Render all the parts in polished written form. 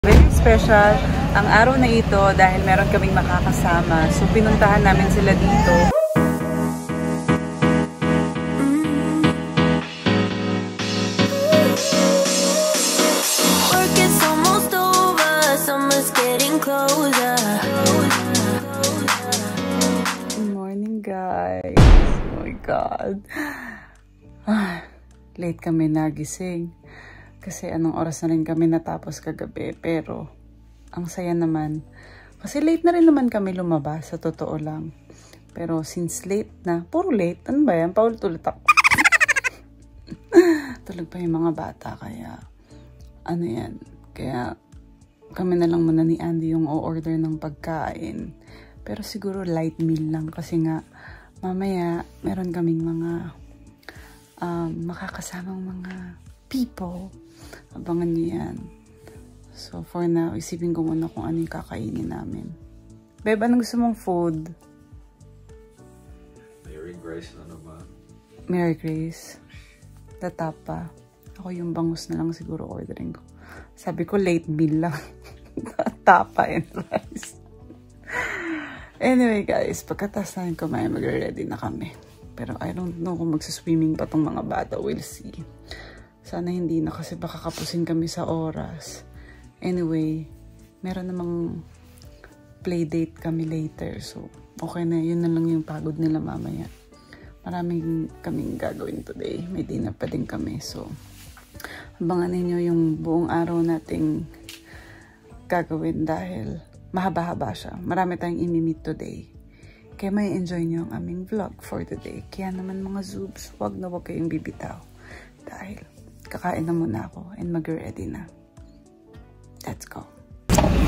Very special ang araw na ito dahil meron kaming makakasama. So pinuntahan namin sila dito. Good morning guys. Oh my God. Late kami nagising. Kasi anong oras na rin kami natapos kagabi. Pero, ang saya naman. Kasi late na rin naman kami lumabas, sa totoo lang. Pero since late na, puro late. Ano ba yan? Paulit-ulit ako. Tulog pa yung mga bata. Kaya, ano yan. Kaya, kami na lang muna ni Andy yung o-order ng pagkain. Pero siguro light meal lang. Kasi nga, mamaya, meron kaming mga makakasamang mga people. Abangan nyo yan. So, for now, isipin ko muna kung ano yung kakainin namin. Babe, anong gusto mong food? Mary Grace na naman. Mary Grace. Tatapa. Ako yung bangus na lang siguro ordering ko. Sabi ko, late meal lang. Tapa and rice. Anyway, guys, pagkatas namin kumain, mag-ready na kami. Pero I don't know kung magsaswimming pa tong mga bata. We'll see. Sana hindi na kasi baka kapusin kami sa oras. Anyway, meron namang playdate kami later. So, okay na. Yun na lang yung pagod nila mamaya. Maraming kaming gagawin today. May dinner pa din kami. So, abangan ninyo yung buong araw nating gagawin dahil mahaba-haba siya. Marami tayong imi-meet today. Kaya may enjoy nyo ang aming vlog for today. Kaya naman mga zoobs, wag kayong bibitaw. Dahil kakain na muna ako and mag-ready na. Let's go.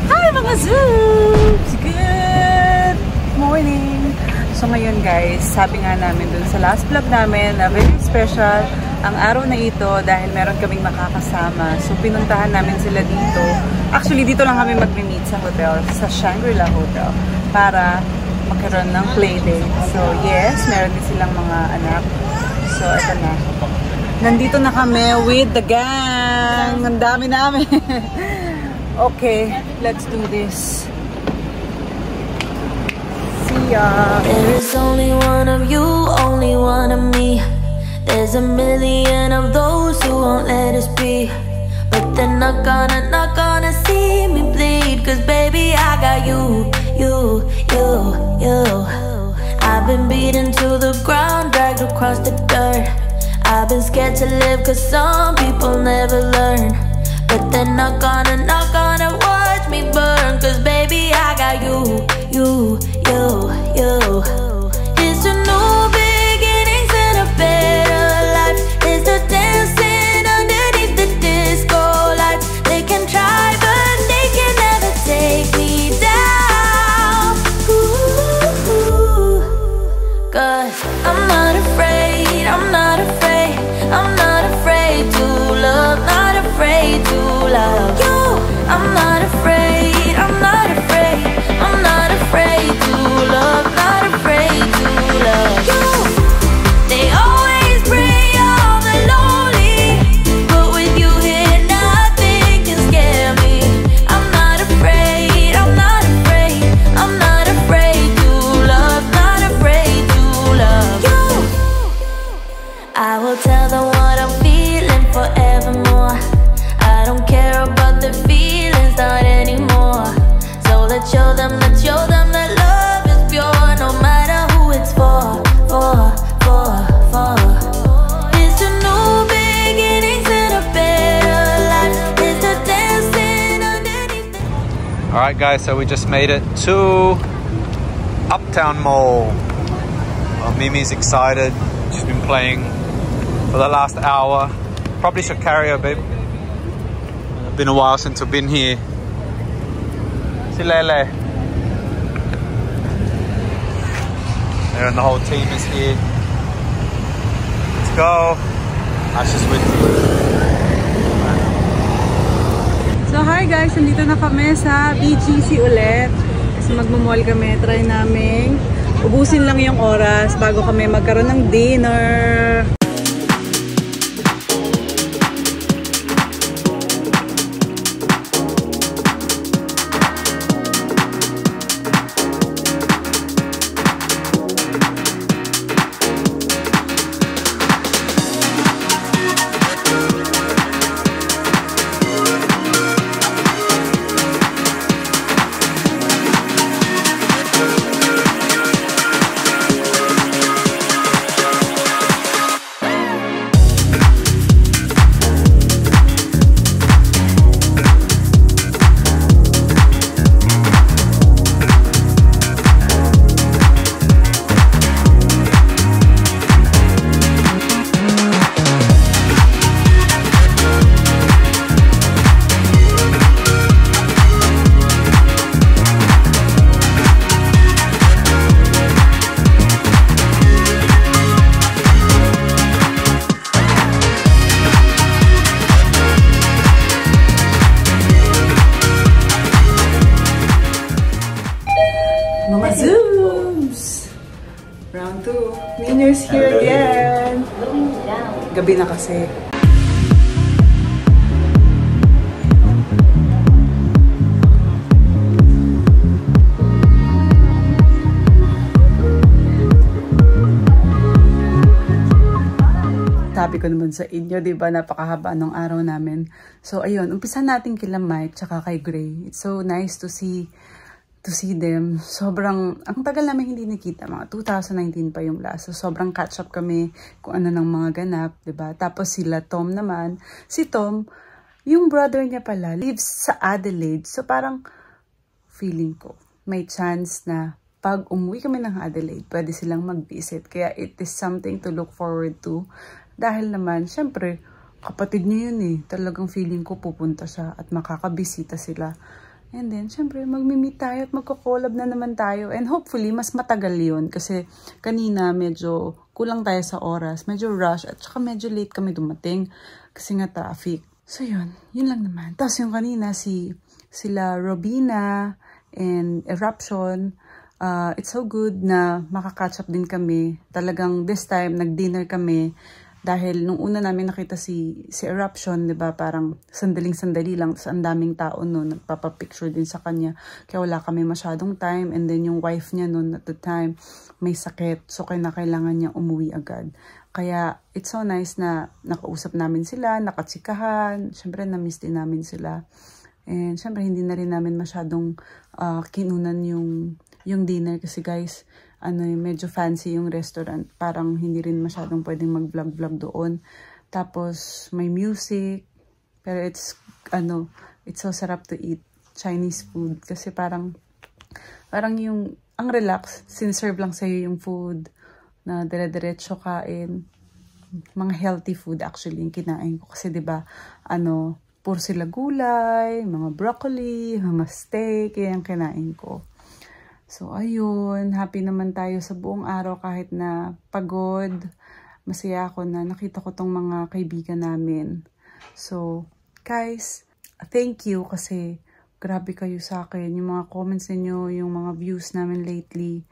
Hi mga zoobs! Good morning! So ngayon guys, sabi nga namin dun sa last vlog namin na very special ang araw na ito dahil meron kaming makakasama. So pinuntahan namin sila dito. Actually, dito lang kami mag-meet sa hotel, sa Shangri-La Hotel, para magkaroon ng playdate. So yes, meron din silang mga anak. So ito na. Nandito na kami with the gang. Ang dami namin. Okay, let's do this. See ya. There is only one of you, only one of me. There's a million of those who won't let us be. But they're not gonna see me bleed. Cause baby, I got you. I've been beaten to the ground, dragged across the dirt. I've been scared to live cause some people never learn. But they're not gonna watch me burn. Cause baby I got you. It's a new beginnings and a better life. It's the dancing underneath the disco lights. They can try but they can never take me down. Ooh, cause I'm not afraid, I'm not afraid. I'm not afraid to love, not afraid to love you. I'm not afraid, I'm not afraid. I'm not afraid to love, not afraid to love you. They always bring all the lonely, but with you here nothing can scare me. I'm not afraid, I'm not afraid. I'm not afraid to love, not afraid to love you. I will tell them what I'm feeling forevermore. I don't care about the feelings, not anymore. So let's show them that love is pure, no matter who it's for. It's a new beginnings and a better life. It's the dancing underneath the... Alright guys, so we just made it to Uptown Mall. Well, Mimi's excited. She's been playing for the last hour. Probably should carry her, babe. It's been a while since we've been here. Si Lele. There, and the whole team is here. Let's go. Ash is with me. So hi guys, nandito na kami sa BGC ulit. Kasi magmamall kami. Try namin ubusin lang yung oras bago kami magkaroon ng dinner. guys! Here again! Gabi na kasi. Sabi ko naman sa inyo, diba, napakahaba ng araw namin. So, ayun, umpisa natin kila Mike tsaka kay Gray. It's so nice to see them. Sobrang, ang tagal namin hindi nakita, mga 2019 pa yung last. So, sobrang catch up kami kung ano ng mga ganap, diba? Tapos sila Tom naman. Si Tom, yung brother niya pala, lives sa Adelaide. So, parang feeling ko, may chance na pag umuwi kami ng Adelaide, pwede silang mag-visit. Kaya it is something to look forward to. Dahil naman, syempre, kapatid niya yun eh. Talagang feeling ko pupunta siya at makakabisita sila. And then, syempre, magmi-meet tayo at magko-collab na naman tayo. And hopefully, mas matagal yun. Kasi kanina, medyo kulang tayo sa oras. Medyo rush at saka medyo late kami dumating. Kasi nga traffic. So yun lang naman. Tapos yung kanina, sila Robina and Eruption. It's so good na makakatch up din kami. Talagang this time, nag-dinner kami. Dahil nung una namin nakita si Eruption, diba, parang sandaling-sandali lang. Tapos ang daming tao nun, nagpapapicture din sa kanya. Kaya wala kami masyadong time. And then yung wife niya nun at the time, may sakit. So kailangan niya umuwi agad. Kaya it's so nice na nakausap namin sila, nakatsikahan. Siyempre na-miss din namin sila. And siyempre hindi na rin namin masyadong kinunan yung dinner. Kasi guys, medyo fancy yung restaurant. Parang hindi rin masyadong pwedeng mag-vlog-vlog doon. Tapos, may music. Pero it's so sarap to eat Chinese food. Kasi parang ang relax, sinserve lang sa'yo yung food na dire-diretso kain. Mga healthy food actually yung kinain ko. Kasi diba, puro sila gulay, mga broccoli, mga steak, yung kinain ko. So, ayun. Happy naman tayo sa buong araw kahit na pagod. Masaya ako na nakita ko tong mga kaibigan namin. So, guys, thank you kasi grabe kayo sa akin. Yung mga comments niyo, yung mga views namin lately,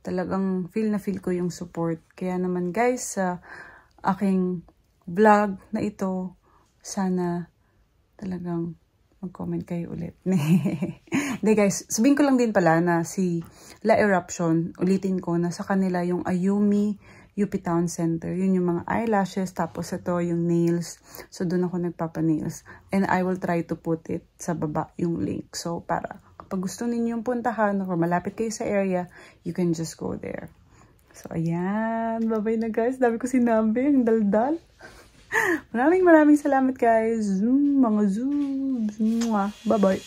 talagang feel ko yung support. Kaya naman guys, sa aking vlog na ito, sana talagang mag-comment kayo ulit. Hindi guys, sabihin ko lang din pala na si La Eruption, ulitin ko na sa kanila yung Ayumi UP Town Center. Yun yung mga eyelashes, tapos ito yung nails. So doon ako nagpapa-nails. And I will try to put it sa baba yung link. So para kapag gusto ninyo yung puntahan or malapit kayo sa area, you can just go there. So ayan, bye-bye na guys. Dami ko sinabi, ang daldal. Maraming salamat guys. Mga zoom. Bye-bye.